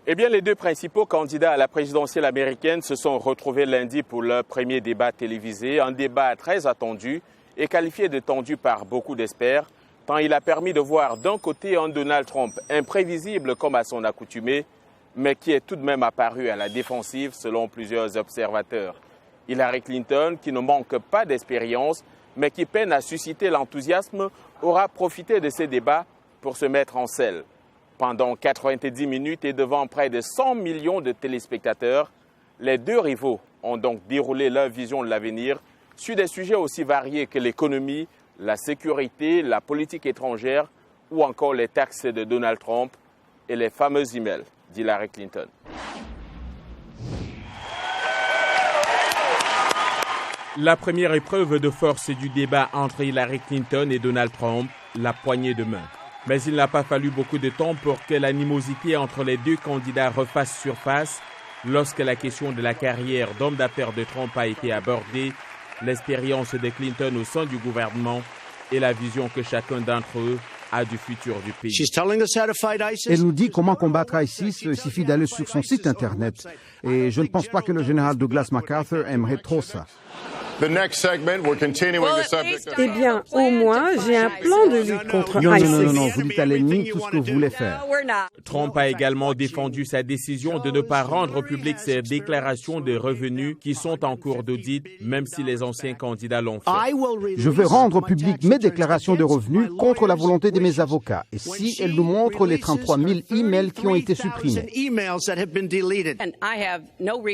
Eh bien, les deux principaux candidats à la présidentielle américaine se sont retrouvés lundi pour leur premier débat télévisé, un débat très attendu et qualifié de tendu par beaucoup d'experts, tant il a permis de voir d'un côté un Donald Trump imprévisible comme à son accoutumée, mais qui est tout de même apparu à la défensive selon plusieurs observateurs. Hillary Clinton, qui ne manque pas d'expérience, mais qui peine à susciter l'enthousiasme, aura profité de ces débats pour se mettre en selle. Pendant 90 minutes et devant près de 100 millions de téléspectateurs, les deux rivaux ont donc déroulé leur vision de l'avenir sur des sujets aussi variés que l'économie, la sécurité, la politique étrangère ou encore les taxes de Donald Trump et les fameux emails d'Hillary Clinton. La première épreuve de force du débat entre Hillary Clinton et Donald Trump, la poignée de main. Mais il n'a pas fallu beaucoup de temps pour que l'animosité entre les deux candidats refasse surface lorsque la question de la carrière d'homme d'affaires de Trump a été abordée, l'expérience de Clinton au sein du gouvernement et la vision que chacun d'entre eux a du futur du pays. Elle nous dit comment combattre ISIS, il suffit d'aller sur son site Internet. Et je ne pense pas que le général Douglas MacArthur aimerait trop ça. Eh bien, au moins, j'ai un plan de lutte contre ISIS. Non, vous dites à l'ennemi tout ce que vous voulez faire. Trump a également défendu sa décision de ne pas rendre publiques ses déclarations de revenus qui sont en cours d'audit, même si les anciens candidats l'ont fait. Je vais rendre publiques mes déclarations de revenus contre la volonté de mes avocats. Et si elles nous montrent les 33 000 emails qui ont été supprimés. Et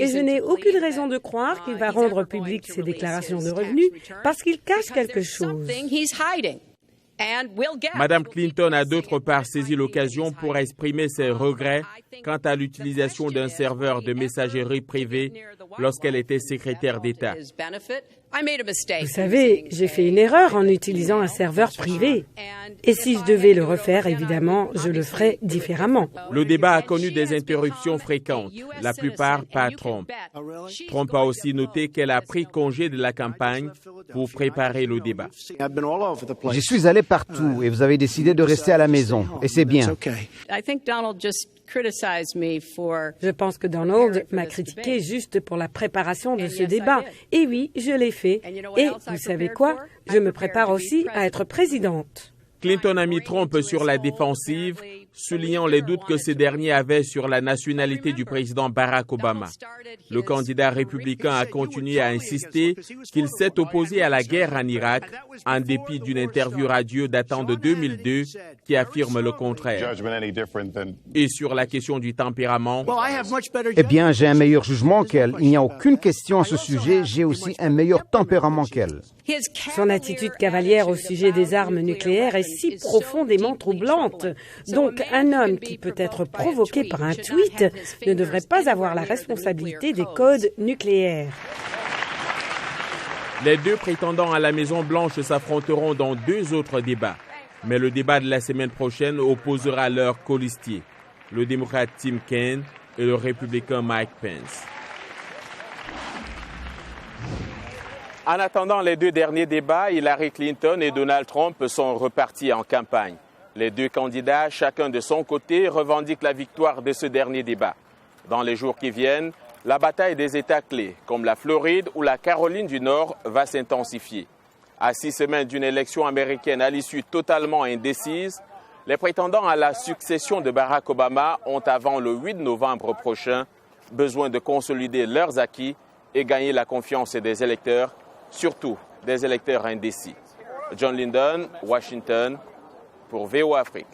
je n'ai aucune raison de croire qu'il va rendre publiques ces déclarations de revenus parce qu'il cache quelque chose. Madame Clinton a d'autre part saisi l'occasion pour exprimer ses regrets quant à l'utilisation d'un serveur de messagerie privée lorsqu'elle était secrétaire d'État. Vous savez, j'ai fait une erreur en utilisant un serveur privé. Et si je devais le refaire, évidemment, je le ferais différemment. Le débat a connu des interruptions fréquentes, la plupart par Trump. Trump a aussi noté qu'elle a pris congé de la campagne pour préparer le débat. J'y suis allé partout et vous avez décidé de rester à la maison. Et c'est bien. Je pense que Donald m'a critiqué juste pour la préparation de ce débat. Et oui, je l'ai fait. Et vous savez quoi? Je me prépare aussi à être présidente. Clinton a mis Trump sur la défensive, soulignant les doutes que ce dernier avait sur la nationalité du président Barack Obama. Le candidat républicain a continué à insister qu'il s'est opposé à la guerre en Irak, en dépit d'une interview radio datant de 2002 qui affirme le contraire. Et sur la question du tempérament, eh bien, j'ai un meilleur jugement qu'elle. Il n'y a aucune question à ce sujet. J'ai aussi un meilleur tempérament qu'elle. Son attitude cavalière au sujet des armes nucléaires est si profondément troublante. Donc, un homme qui peut être provoqué par un tweet ne devrait pas avoir la responsabilité des codes nucléaires. Les deux prétendants à la Maison-Blanche s'affronteront dans deux autres débats. Mais le débat de la semaine prochaine opposera leurs colistiers, le démocrate Tim Kaine et le républicain Mike Pence. En attendant les deux derniers débats, Hillary Clinton et Donald Trump sont repartis en campagne. Les deux candidats, chacun de son côté, revendiquent la victoire de ce dernier débat. Dans les jours qui viennent, la bataille des États clés, comme la Floride ou la Caroline du Nord, va s'intensifier. À 6 semaines d'une élection américaine à l'issue totalement indécise, les prétendants à la succession de Barack Obama ont avant le 8 novembre prochain besoin de consolider leurs acquis et gagner la confiance des électeurs, surtout des électeurs indécis. John Linden, Washington, pour VOA Afrique.